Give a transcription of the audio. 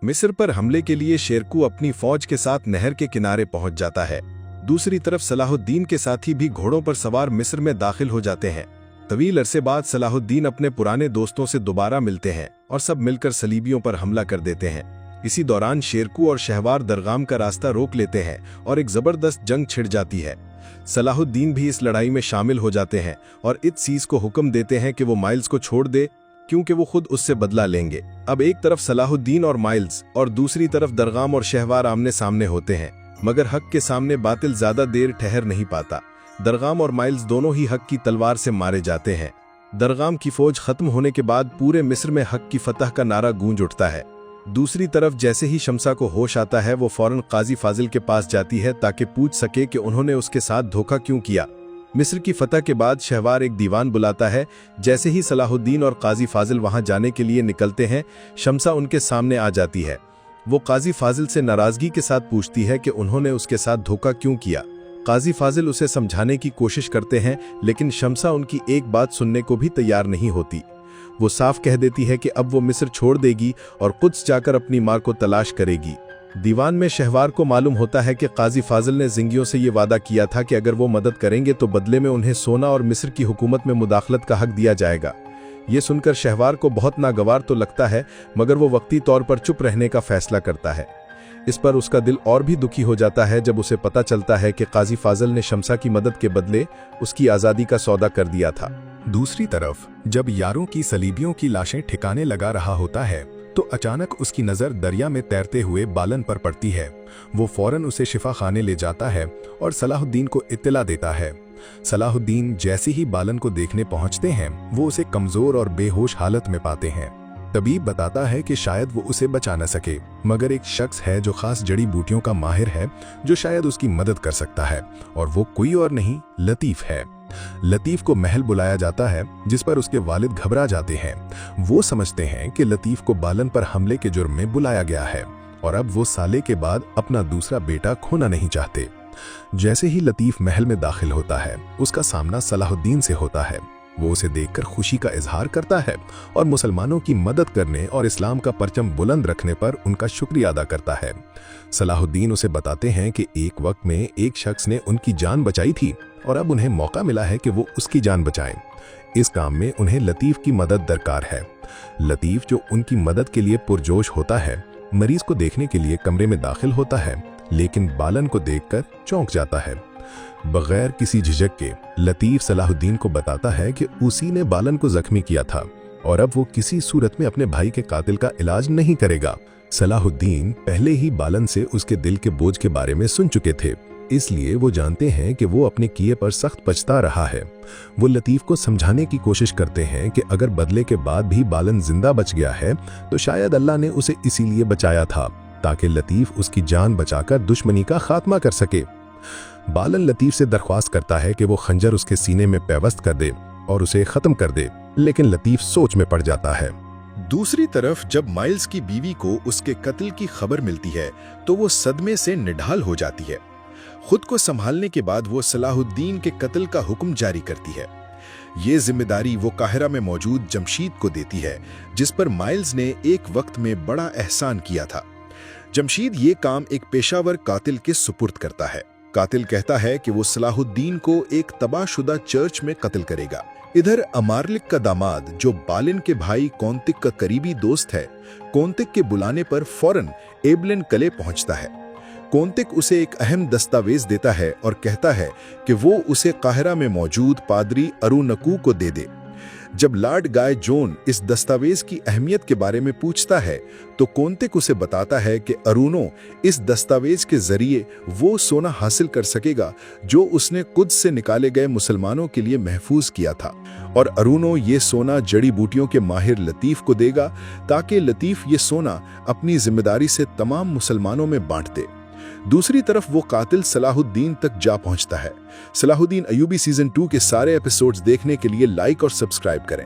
मिस्र पर हमले के लिए शेरकू अपनी फौज के साथ नहर के किनारे पहुंच जाता है। दूसरी तरफ सलाहुद्दीन के साथी भी घोड़ों पर सवार मिस्र में दाखिल हो जाते हैं। तवील अरसे बाद सलाहुद्दीन अपने पुराने दोस्तों से दोबारा मिलते हैं और सब मिलकर सलीबियों पर हमला कर देते हैं। इसी दौरान शेरकू और शहवार दरगाम का रास्ता रोक लेते हैं और एक जबरदस्त जंग छिड़ जाती है। सलाहुद्दीन भी इस लड़ाई में शामिल हो जाते हैं और इत्सीस को हुक्म देते हैं कि वो माइल्स को छोड़ दे, क्योंकि वो खुद उससे बदला लेंगे। अब एक तरफ सलाहुद्दीन और माइल्स और दूसरी तरफ दरगाम और शहवार आमने सामने होते हैं, मगर हक के सामने बातिल ज्यादा देर ठहर नहीं पाता। दरगाम और माइल्स दोनों ही हक की तलवार से मारे जाते हैं। दरगाम की फौज खत्म होने के बाद पूरे मिस्र में हक की फतह का नारा गूंज उठता है। दूसरी तरफ जैसे ही शमसा को होश आता है, वो फौरन काजी फाजिल के पास जाती है ताकि पूछ सके कि उन्होंने उसके साथ धोखा क्यों किया। मिस्र की फतह के बाद शहवार एक दीवान बुलाता है। जैसे ही सलाहुद्दीन और काजी फाजिल वहां जाने के लिए निकलते हैं, शमसा उनके सामने आ जाती है। वो काजी फाजिल से नाराजगी के साथ पूछती है कि उन्होंने उसके साथ धोखा क्यों किया। काजी फाजिल उसे समझाने की कोशिश करते हैं, लेकिन शमसा उनकी एक बात सुनने को भी तैयार नहीं होती। वो साफ कह देती है कि अब वो मिस्र छोड़ देगी और कुद्स जाकर अपनी मां को तलाश करेगी। दीवान में शहवार को मालूम होता है कि काजी फाजिल ने जिंगियों से ये वादा किया था कि अगर वो मदद करेंगे तो बदले में उन्हें सोना और मिस्र की हुकूमत में मुदाखलत का हक दिया जाएगा। ये सुनकर शहवार को बहुत नागवार तो लगता है, मगर वो वक्ती तौर पर चुप रहने का फैसला करता है। इस पर उसका दिल और भी दुखी हो जाता है जब उसे पता चलता है कि काजी फाजिल ने शमसा की मदद के बदले उसकी आज़ादी का सौदा कर दिया था। दूसरी तरफ जब यारों की सलीबियों की लाशें ठिकाने लगा रहा होता है तो अचानक उसकी नज़र दरिया में तैरते हुए बालन पर पड़ती है। वो फौरन उसे शिफा खाने ले जाता है और सलाहुद्दीन को इत्तला देता है। सलाहुद्दीन जैसे ही बालन को देखने पहुंचते हैं, वो उसे कमज़ोर और बेहोश हालत में पाते हैं। तबीब बताता है कि शायद वो उसे बचा न सके, मगर एक शख्स है जो खास जड़ी बूटियों का माहिर है जो शायद उसकी मदद कर सकता है, और वो कोई और नहीं लतीफ़ है। लतीफ़ को महल बुलाया जाता है, जिस पर उसके वालिद घबरा जाते हैं। वो समझते हैं कि लतीफ़ को बालन पर हमले के जुर्म में बुलाया गया है और अब वो साले के बाद अपना दूसरा बेटा खोना नहीं चाहते। जैसे ही लतीफ़ महल में दाखिल होता है, उसका सामना सलाहुद्दीन से होता है। वो उसे देखकर खुशी का इजहार करता है और मुसलमानों की मदद करने और इस्लाम का परचम बुलंद रखने पर उनका शुक्रिया अदा करता है। सलाहुद्दीन उसे बताते हैं कि एक वक्त में एक शख्स ने उनकी जान बचाई थी और अब उन्हें मौका मिला है कि वो उसकी जान बचाएं। इस काम में उन्हें लतीफ़ की मदद दरकार है। लतीफ़, जो उनकी मदद के लिए पुरजोश होता है, मरीज को देखने के लिए कमरे में दाखिल होता है, लेकिन बालन को देखकर चौंक जाता है। बगैर किसी झिझक के लतीफ़ सलाहुद्दीन को बताता है कि उसी ने बालन को जख्मी किया था और अब वो किसी सूरत में अपने भाई के कातिल का इलाज नहीं करेगा। सलाहुद्दीन पहले ही बालन से उसके दिल के बोझ के बारे में सुन चुके थे, इसलिए वो जानते हैं कि वो अपने किए पर सख्त पछता रहा है। वो लतीफ़ को समझाने की कोशिश करते हैं कि अगर बदले के बाद भी बालन जिंदा बच गया है तो शायद अल्लाह ने उसे इसीलिए बचाया था ताकि लतीफ़ उसकी जान बचाकर दुश्मनी का खात्मा कर सके। बालन लतीफ़ से दरख्वास्त करता है कि वो खंजर उसके सीने में पैवस्त कर दे और उसे खत्म कर दे, लेकिन लतीफ़ सोच में पड़ जाता है। दूसरी तरफ जब माइल्स की बीवी को उसके कत्ल की खबर मिलती है तो वो सदमे से निढाल हो जाती है। खुद को संभालने के बाद वो सलाहुद्दीन के कत्ल का हुक्म जारी करती है। ये जिम्मेदारी वो काहिरा में मौजूद जमशीद को देती है, जिस पर माइल्स ने एक वक्त में बड़ा एहसान किया था। जमशीद ये काम एक पेशावर कातिल के सुपुर्द करता है। कातिल कहता है कि वो सलाहुद्दीन को एक तबाहशुदा चर्च में कत्ल करेगा। इधर अमारलिक का दामाद, जो बालिन के भाई कौंतिक का करीबी दोस्त है, कौंतिक के बुलाने पर फौरन एबलिन कले पहुंचता है। कौंतिक उसे एक अहम दस्तावेज देता है और कहता है कि वो उसे काहिरा में मौजूद पादरी अरुनकू को दे दे। जब लॉर्ड गाय जोन इस दस्तावेज की अहमियत के बारे में पूछता है तो कौंतिक उसे बताता है कि अरुनो इस दस्तावेज के जरिए वो सोना हासिल कर सकेगा जो उसने कुद्स से निकाले गए मुसलमानों के लिए महफूज किया था, और अरुनो ये सोना जड़ी बूटियों के माहिर लतीफ़ को देगा ताकि लतीफ़ ये सोना अपनी जिम्मेदारी से तमाम मुसलमानों में बांट दे। दूसरी तरफ वो कातिल सलाहुद्दीन तक जा पहुंचता है। सलाहुद्दीन अयूबी सीजन 2 के सारे एपिसोड्स देखने के लिए लाइक और सब्सक्राइब करें।